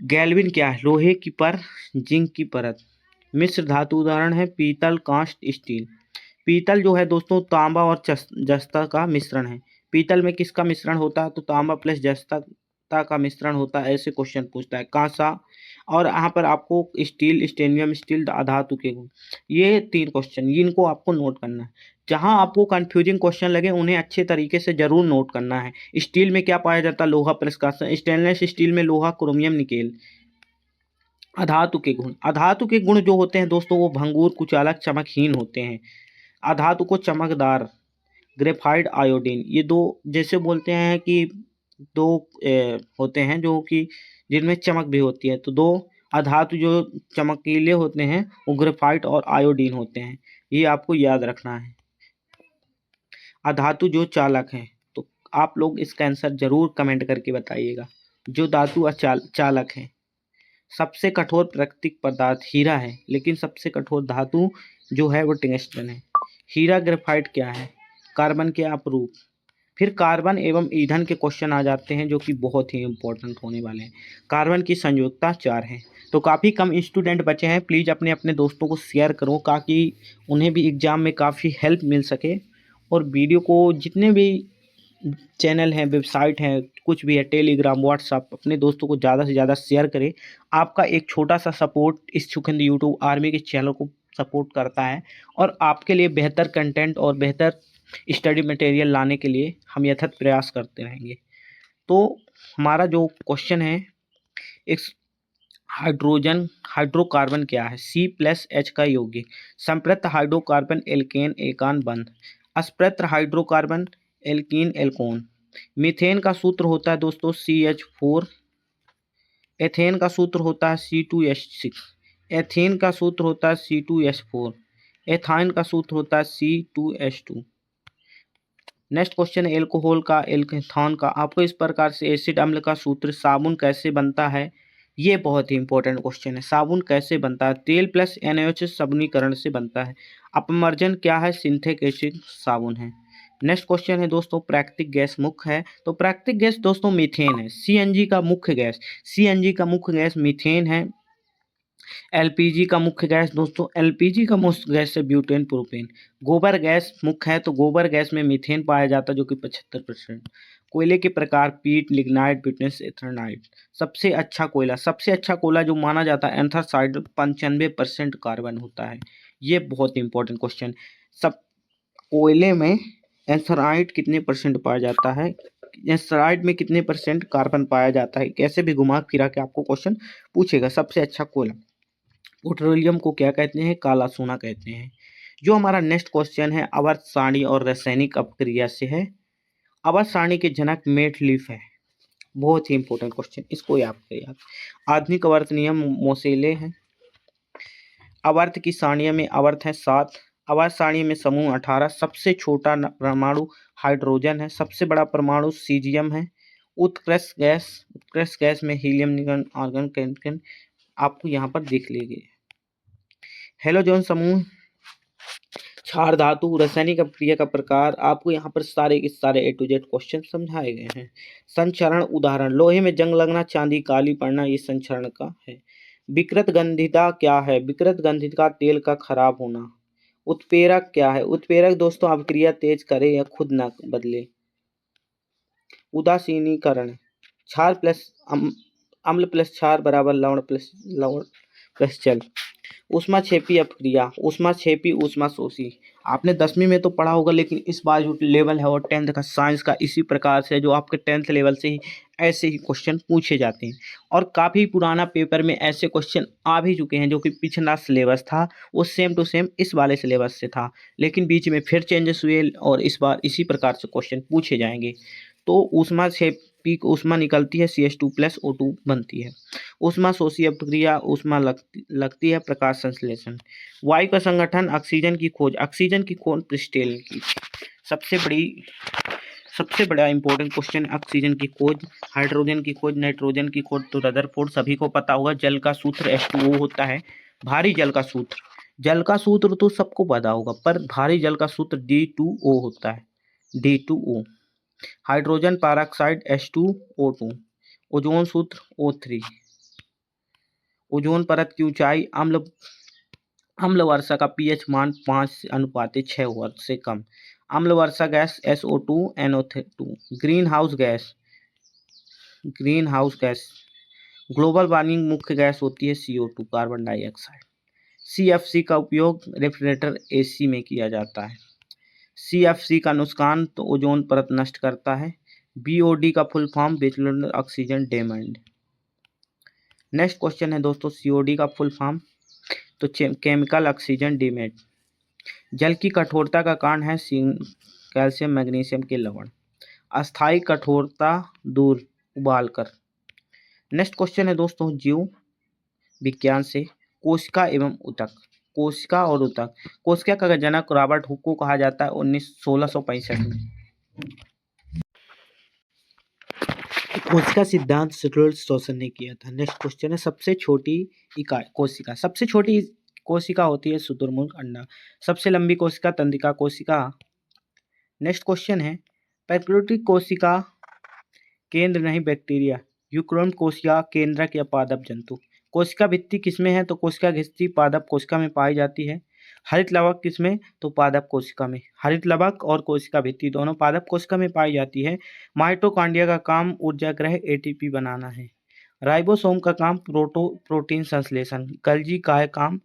गैल्विन क्या है, लोहे की पर जिंक की परत। मिश्र धातु उदाहरण है पीतल, कांस्ट, स्टील। पीतल जो है दोस्तों तांबा और जस्ता का मिश्रण है। पीतल में किसका मिश्रण होता है, तो तांबा प्लस जस्ता का मिश्रण होता है, ऐसे क्वेश्चन पूछता है। कांसा, और यहाँ पर आपको स्टील, स्टेनियम स्टील, धातु के गुण, ये 3 क्वेश्चन, इनको आपको नोट करना है। जहाँ आपको कंफ्यूजिंग क्वेश्चन लगे उन्हें अच्छे तरीके से जरूर नोट करना है। स्टील में क्या पाया जाता है, लोहा प्लस कांस्य। स्टेनलेस स्टील में लोहा, क्रोमियम, निकेल। अधातु के गुण जो होते हैं दोस्तों वो भंगुर, कुचालक, चमकहीन होते हैं। अधातु को चमकदार, ग्रेफाइट, आयोडीन, ये 2 जैसे बोलते हैं कि दो होते हैं जो कि जिनमें चमक भी होती है। तो दो अधातु जो चमकीले होते हैं वो ग्रेफाइट और आयोडीन होते हैं, ये आपको याद रखना है। अधातु जो चालक हैं, तो आप लोग इसका आंसर जरूर कमेंट करके बताइएगा। जो धातु चालक हैं, सबसे कठोर प्राकृतिक पदार्थ हीरा है, लेकिन सबसे कठोर धातु जो है वो टंगस्टन है। हीरा ग्रेफाइट क्या है, कार्बन के अपरूप। फिर कार्बन एवं ईंधन के क्वेश्चन आ जाते हैं जो कि बहुत ही इंपॉर्टेंट होने वाले हैं। कार्बन की संयोजकता 4 है। तो काफ़ी कम स्टूडेंट बचे हैं, प्लीज़ अपने अपने दोस्तों को शेयर करो ताकि उन्हें भी एग्ज़ाम में काफ़ी हेल्प मिल सके। और वीडियो को जितने भी चैनल हैं, वेबसाइट हैं, कुछ भी है, टेलीग्राम, व्हाट्सअप, अपने दोस्तों को ज़्यादा से ज़्यादा शेयर करें। आपका एक छोटा सा सपोर्ट इस सुखिंद यूट्यूब आर्मी के चैनल को सपोर्ट करता है और आपके लिए बेहतर कंटेंट और बेहतर स्टडी मटेरियल लाने के लिए हम यथार्थ प्रयास करते रहेंगे। तो हमारा जो क्वेश्चन है, एक हाइड्रोकार्बन क्या है, C+H का यौगिक। संपृक्त हाइड्रोकार्बन एल्केन एकान बंध। असंपृक्त हाइड्रोकार्बन एल्कीन एल्कोन। मीथेन का सूत्र होता है दोस्तों CH4। एथेन का सूत्र होता है C2H6। एथेन का सूत्र होता है C2H4। एथाइन का सूत्र होता है C2H2। नेक्स्ट क्वेश्चन है एल्कोहल का, एल्केथॉन का। आपको इस प्रकार से एसिड अम्ल का सूत्र, साबुन कैसे बनता है, ये बहुत ही इंपॉर्टेंट क्वेश्चन है। साबुन कैसे बनता है, तेल प्लस NaOH साबुनीकरण से बनता है। अपमर्जन क्या है, सिंथेटिक एसिड साबुन है। नेक्स्ट क्वेश्चन है दोस्तों प्राकृतिक गैस मुख्य है। तो प्राकृतिक गैस दोस्तों मीथेन है। CNG का मुख्य गैस, CNG का मुख्य गैस मीथेन है। LPG का मुख्य गैस दोस्तों, LPG का मुख्य गैस है ब्यूटेन प्रोपेन। गोबर गैस मुख्य है, तो गोबर गैस में मीथेन पाया जाता है जो कि 75%। कोयले के प्रकार पीट, लिग्नाइट, बिटनेस, एथरनाइट। सबसे अच्छा कोयला जो माना जाता है एंथ्रासाइट, 95% कार्बन होता है। ये बहुत इंपॉर्टेंट क्वेश्चन। सब कोयले में एंथ्राइट कितने परसेंट पाया जाता है, एंथ्राइट में कितने परसेंट कार्बन पाया जाता है, कैसे भी घुमा फिरा के आपको क्वेश्चन पूछेगा। सबसे अच्छा कोयला, पेट्रोलियम को क्या कहते हैं, काला सोना कहते हैं। जो हमारा नेक्स्ट क्वेश्चन है आवर्त सारणी और रासायनिक अपक्रिया से है। आवर्त सारणी के जनक मेटलिफ है। बहुत ही इंपॉर्टेंट क्वेश्चन, इसको याद करिए आप। आधुनिक आवर्त नियम मोसेले हैं। आवर्त की सारणियों में आवर्त है 7। आवर्त सारणी में समूह 18। सबसे छोटा परमाणु हाइड्रोजन है। सबसे बड़ा परमाणु सीजियम है। उत्कृष्ट गैस में हीलियम, निकॉन, आर्गन, कैल्शियम आपको यहाँ पर देख लीजिए। हेलोजन समूह, क्षार धातु, रासायनिक अपक्रिया का प्रकार, आपको यहाँ पर सारे के सारे A to Z क्वेश्चन समझाए गए हैं। संचरण उदाहरण, लोहे में जंग लगना, चांदी काली पड़ना, ये संचरण का है। विकृत गंधिता क्या है, विकृत गंधिता तेल का खराब होना। उत्प्रेरक क्या है, उत्प्रेरक दोस्तों अपक्रिया तेज करे या खुद न बदले। उदासीनीकरण, क्षार प्लस अम्ल प्लस क्षार बराबर लवण प्लस जल। ऊष्माक्षेपी अपक्रिया, ऊष्माक्षेपी ऊष्माशोषी, आपने 10वीं में तो पढ़ा होगा, लेकिन इस बार जो लेवल है वो 10th का साइंस का इसी प्रकार से जो आपके 10th लेवल से ही ऐसे ही क्वेश्चन पूछे जाते हैं। और काफ़ी पुराना पेपर में ऐसे क्वेश्चन आ भी चुके हैं जो कि पिछला सिलेबस था वो सेम टू सेम इस वाले सिलेबस से था, लेकिन बीच में फिर चेंजेस हुए और इस बार इसी प्रकार से क्वेश्चन पूछे जाएंगे। तो ऊष्माक्षेपी ऊष्मा निकलती है, CH2+O2 बनती है। ऊष्माशोषी अपक्रिया, ऊष्मा लगती है, प्रकाश संश्लेषण। वायु का संगठन, ऑक्सीजन की खोज प्रिस्टेल की। सबसे बड़ा इंपॉर्टेंट क्वेश्चन ऑक्सीजन की खोज, हाइड्रोजन की खोज, नाइट्रोजन की खोज तो रदरफोर्ड सभी को पता होगा। जल का सूत्र H2O होता है। भारी जल का सूत्र तो सबको पता होगा, पर भारी जल का सूत्र D2O होता है, D2O। Hydrogen peroxide H2O2। Ozone सूत्र O3। ओजोन परत की ऊंचाई, अम्ल वर्षा का pH मान 5:6 से कम। अम्ल वर्षा gas SO2 NO2। Greenhouse gas, global warming मुख्य गैस होती है CO2 कार्बन डाइऑक्साइड। CFC का उपयोग रेफ्रिजरेटर AC में किया जाता है। CFC का नुकसान तो ओजोन परत नष्ट करता है। BOD का full form bachelor oxygen demand. Next question है दोस्तों COD का फुल फॉर्म तो केमिकल ऑक्सीजन डिमेट। जल की कठोरता का कारण है कैल्शियम मैग्नीशियम के लवण। अस्थाई कठोरता दूर उबालकर। नेक्स्ट क्वेश्चन है दोस्तों जीव विज्ञान से, कोशिका एवं ऊतक। कोशिका और ऊतक। कोशिका का जनक रॉबर्ट हुक को कहा जाता है 1665 में। कोशिका सिद्धांत रॉल्ड स्टोसन ने किया था। नेक्स्ट क्वेश्चन है सबसे छोटी इकाई कोशिका। सबसे छोटी कोशिका होती है शुतुरमुर्ग अंडा। सबसे लंबी कोशिका तंत्रिका कोशिका। नेक्स्ट क्वेश्चन है प्रोकैरियोटिक कोशिका केंद्र नहीं बैक्टीरिया। यूकेरियोटिक कोशिका केंद्रक या पादप जंतु। कोशिका भित्ति किसमें है तो कोशिका भित्ति पादप कोशिका में पाई जाती है। हरित लवक किसमें तो पादप कोशिका में। हरित लवक और कोशिका भित्ति दोनों पादप कोशिका में पाई जाती है। माइटोकॉन्ड्रिया का काम ऊर्जा ग्रह एटीपी बनाना है। राइबोसोम का काम प्रोटीन संश्लेषण। गल्गी का काम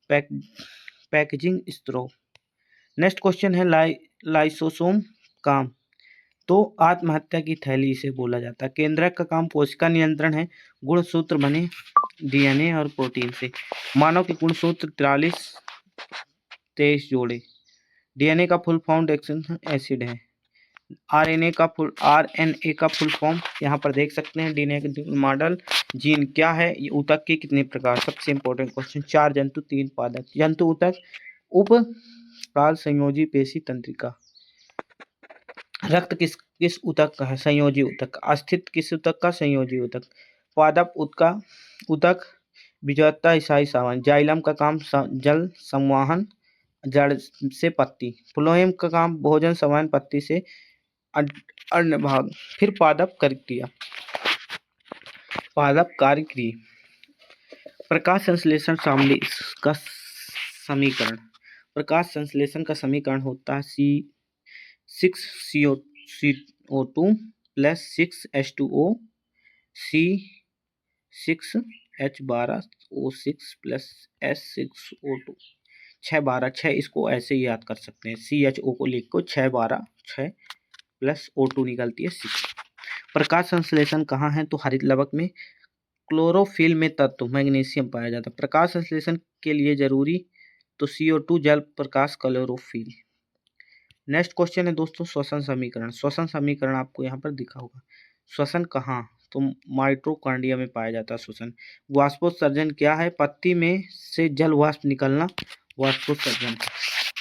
पैकेजिंग स्त्रोत। नेक्स्ट क्वेश्चन है लाइसोसोम काम तो आत्महत्या की थैली इसे बोला जाता है। केंद्रक का काम कोशिका नियंत्रण है। गुणसूत्र बने डीएनए और प्रोटीन से। मानव के गुणसूत्र 23 जोड़े। डीएनए का फुल फॉर्म एसिड है। आरएनए का फुल फॉर्म यहाँ पर देख सकते हैं। डीएनए का मॉडल जीन क्या है। ये ऊतक के कितने प्रकार। सबसे इंपॉर्टेंट क्वेश्चन 4 जंतु 3 पादप। जंतु ऊतक उप काल संयोजी पेशी तंत्रिका। रक्त किस ऊतक का है संयोजी ऊतक। अस्थित किस ऊतक का संयोजी ऊतक। पादप ऊतक विजयता ईसाई सावन। जाइलम का काम जल संवाहन जड़ से पत्ती। फ्लोएम का काम भोजन संवहन पत्ती से अन्य भाग। फिर पादप कार्यक्रिया। प्रकाश संश्लेषण शामिल का समीकरण। प्रकाश संश्लेषण का समीकरण होता है C6CO2 plus 6H2O C6H12O6 plus S6O2 6 इसको ऐसे ही याद कर सकते हैं। CHO को लिख को 6 प्लस O2 निकलती है 6। प्रकाश संश्लेषण कहाँ है तो हरित लवक में। क्लोरोफिल में तत्व मैग्नीशियम पाया जाता है। प्रकाश संश्लेषण के लिए जरूरी तो CO2 जल प्रकाश क्लोरोफिल। नेक्स्ट क्वेश्चन है दोस्तों श्वसन समीकरण। श्वसन समीकरण आपको यहाँ पर दिखा होगा। श्वसन कहाँ तो माइटोकॉन्ड्रिया में पाया जाता है श्वसन। वाष्पोत्सर्जन क्या है पत्ती में से जल वाष्प निकलना वाष्पोत्सर्जन।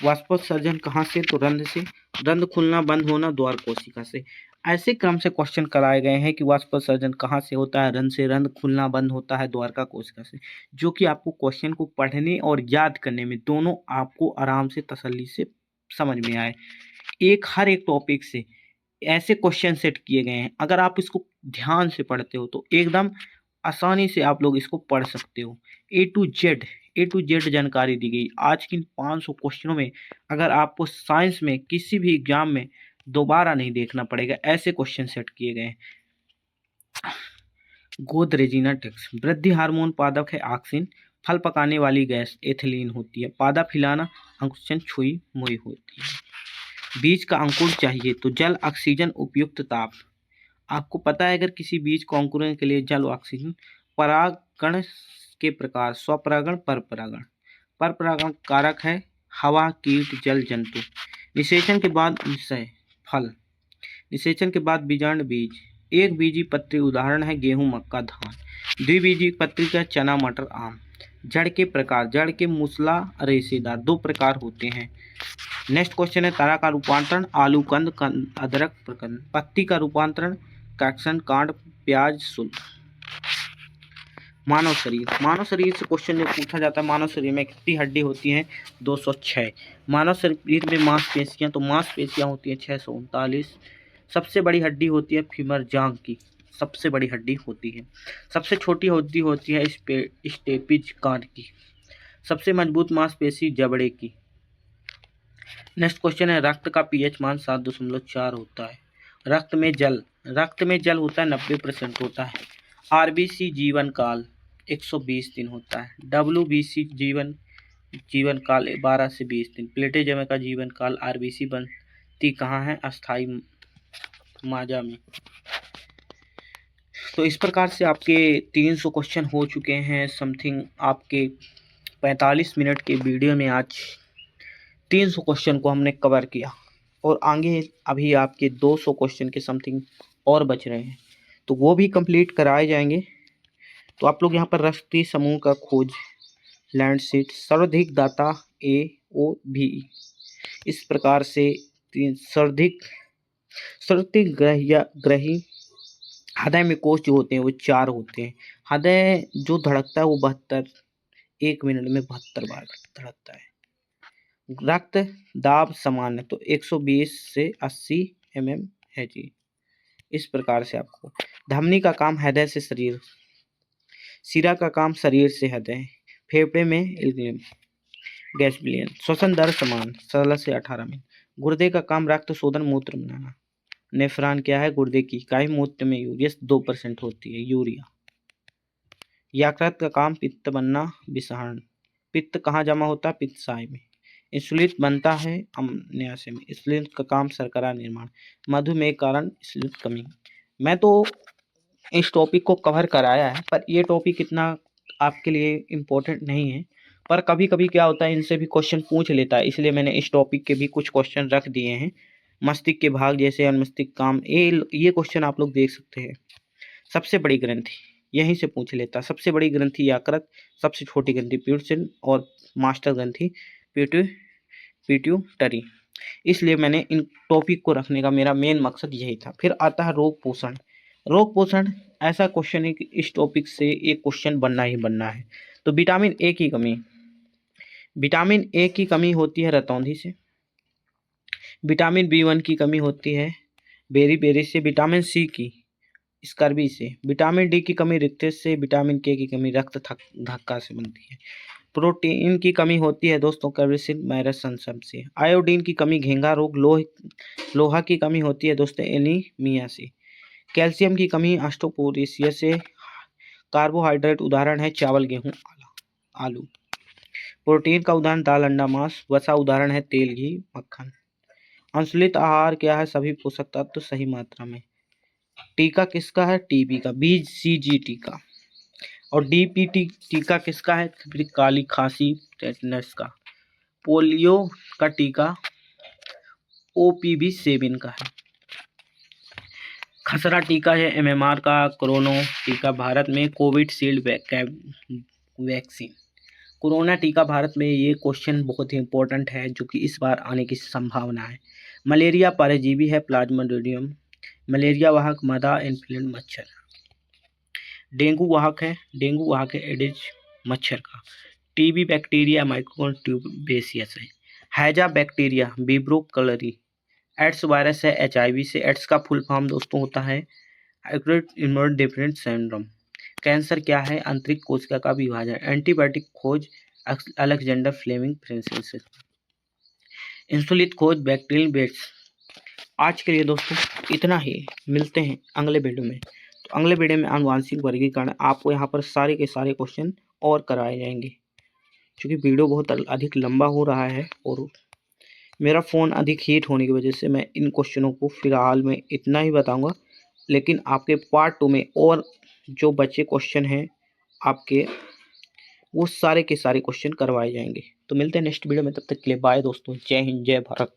वाष्पोत्सर्जन कहाँ से तो रंध्र से। रंध्र खुलना बंद होना द्वार कोशिका से। ऐसे क्रम से क्वेश्चन कराए गए हैं कि वाष्पोत्सर्जन कहाँ से होता है रंध्र से। रंध्र खुलना बंद होता है द्वारका कोशिका से। जो कि आपको क्वेश्चन को पढ़ने और याद करने में दोनों आपको आराम से तसल्ली से समझ में आए। हर एक टॉपिक से ऐसे क्वेश्चन सेट किए गए हैं। अगर आप इसको ध्यान से पढ़ते हो तो एकदम आसानी से आप लोग इसको पढ़ सकते हो। ए टू जेड जानकारी दी गई। आज की 500 क्वेश्चनों में अगर आपको साइंस में किसी भी एग्जाम में दोबारा नहीं देखना पड़ेगा। ऐसे क्वेश्चन सेट किए गए हैं। गोद रेजिना टेक्स। वृद्धि हार्मोन पादप है ऑक्सिन। फल पकाने वाली गैस एथिलीन होती है। पादप हिलाना अंकुचन छुई मुई होती है। बीज का अंकुर चाहिए तो जल ऑक्सीजन उपयुक्त ताप। आपको पता है अगर किसी बीज को अंकुरन के लिए जल ऑक्सीजन। परागण के प्रकार स्वपरागण परपरागण। परपरागण कारक है हवा कीट जल जंतु। निषेचन के बाद फल। निषेचन के बाद बीजांड बीज। एक बीजी पत्री उदाहरण है गेहूं मक्का धान। द्विबीजी पत्री का चना मटर आम। जड़ के प्रकार। जड़ के मूसला रेशेदार 2 प्रकार होते हैं। नेक्स्ट क्वेश्चन है तारा का रूपांतरण आलू कंद अदरक प्रकंद। पत्ती का रूपांतरण कैक्सन कांड प्याज शुल्क। मानव शरीर से क्वेश्चन जो पूछा जाता है मानव शरीर में कितनी हड्डी होती हैं 206। मानव शरीर में मांसपेशियां तो मांसपेशियां होती हैं 639। सबसे बड़ी हड्डी होती है फीमर जांघ की सबसे बड़ी हड्डी होती है। सबसे छोटी हड्डी होती है स्टेपिज कांड की। सबसे मजबूत मांसपेशी जबड़े की। नेक्स्ट क्वेश्चन है रक्त का पीएच मान 7.4 होता है। रक्त में जल होता है 90% होता है। आरबीसी जीवन काल 120 दिन होता है। डब्ल्यूबीसी जीवन काल 12 से 20 दिन। प्लेटेजम का जीवन काल। आरबीसी बनती कहाँ है अस्थाई माजा में। तो इस प्रकार से आपके 300 क्वेश्चन हो चुके हैं समथिंग। आपके 45 मिनट के वीडियो में आज 300 क्वेश्चन को हमने कवर किया। और आगे अभी आपके 200 क्वेश्चन के समथिंग और बच रहे हैं, तो वो भी कंप्लीट कराए जाएंगे। तो आप लोग यहाँ पर राष्ट्रीय समूह का खोज, लैंडशीट, सर्वाधिक दाता AOBE, इस प्रकार से सर्वाधिक ग्रही हृदय में कोष जो होते हैं वो 4 होते हैं। हृदय जो धड़कता है वो 1 मिनट में 72 बार धड़कता है। रक्त दाब सामान्य तो 120 से 80 mm है जी। इस प्रकार से आपको धमनी का काम हृदय से शरीर, सिरा का काम शरीर से हृदय, फेफड़े में इल्म, गैस विलयन, श्वसन दर समान 16 से 18 मिनट। गुर्दे का काम रक्त शोधन, मूत्र बनाना। नेफ्रॉन क्या है? गुर्दे की इकाई, मूत्र में यूरिया 2% होती है, यूरिया। यकृत का काम पित्त बनना, विषारण। पित्त कहाँ जमा होता है? पित्ताशय में। इंसुलिन बनता है अम्लयाशय में। इंसुलिन का काम शर्करा निर्माण। मधुमेह कारण इंसुलिन कमी। मैं तो इस टॉपिक को कवर कराया है, पर ये टॉपिक इतना आपके लिए इम्पोर्टेंट नहीं है, पर कभी कभी क्या होता है इनसे भी क्वेश्चन पूछ लेता है, इसलिए मैंने इस टॉपिक के भी कुछ क्वेश्चन रख दिए हैं। मस्तिष्क के भाग जैसे अनुमस्तिष्क काम, ये क्वेश्चन आप लोग देख सकते हैं। सबसे बड़ी ग्रंथि यहीं से पूछ लेता। सबसे बड़ी ग्रंथि यकृत, सबसे छोटी ग्रंथि प्यूटसिन और मास्टर ग्रंथि पिट्यूटरी। इसलिए मैंने इन टॉपिक को रखने का मेरा मेन मकसद यही था। फिर आता है रोग पोषण। रोग पोषण ऐसा क्वेश्चन है कि इस टॉपिक से एक क्वेश्चन बनना ही बनना है। तो विटामिन ए की कमी, विटामिन ए की कमी होती है रतौंधी से। विटामिन B1 की कमी होती है बेरी से। विटामिन सी की स्कर्वी से। विटामिन डी की कमी रिक्तिस से। विटामिन के की कमी रक्त धक्का से बनती है। प्रोटीन की कमी होती है दोस्तों कैल्शियम माइनस से। आयोडीन की कमी घेंगा रोग, लोहा की कमी होती है दोस्तों एनीमिया से। कैल्शियम की कमी ऑस्टियोपोरोसिस से। कार्बोहाइड्रेट उदाहरण है चावल, गेहूं, आलू। प्रोटीन का उदाहरण दाल, अंडा, मांस। वसा उदाहरण है तेल, घी, मक्खन। अंशुलित आहार क्या है? सभी पोषक तत्व तो सही मात्रा में। टीका किसका है? टीबी का, BCG टीका। और DPT टीका किसका है? काली खांसी, टेटनस का। पोलियो का टीका OPV7 का है। खसरा टीका है MMR का। कोरोना टीका भारत में कोविशील्ड वैक्सीन। कोरोना टीका भारत में, ये क्वेश्चन बहुत ही इंपॉर्टेंट है जो कि इस बार आने की संभावना है। मलेरिया परजीवी है प्लाज्मोडियम। मलेरिया वाहक मादा इन्फ्लुएंजा मच्छर। डेंगू वाहक है एडिस मच्छर का। टीबी बैक्टीरिया माइक्रोन ट्यूबेसियस है। हैजा bacteria vibrio cholerae. AIDS virus है HIV से। एड्स का फुल फॉर्म दोस्तों होता है एक्यूट इम्यूनोडेफिशिएंसी सिंड्रोम। कैंसर क्या है? आंतरिक कोशिका का विभाजन। एंटीबायोटिक खोज अलेक्जेंडर फ्लेमिंग फ्रांसिस। इंसुलिन खोज बैक्टीरियल बेट्स। आज के लिए दोस्तों इतना ही। मिलते हैं अगले वीडियो में। तो अगले वीडियो में आनुवांशिक वर्गीकरण, आपको यहाँ पर सारे के सारे क्वेश्चन और कराए जाएंगे। क्योंकि वीडियो बहुत अधिक लंबा हो रहा है और मेरा फ़ोन अधिक हीट होने की वजह से मैं इन क्वेश्चनों को फ़िलहाल में इतना ही बताऊंगा। लेकिन आपके पार्ट 2 में और जो बचे क्वेश्चन हैं आपके, वो सारे के सारे क्वेश्चन करवाए जाएंगे। तो मिलते हैं नेक्स्ट वीडियो में, तब तक के लिए बाय दोस्तों। जय हिंद, जय भारत।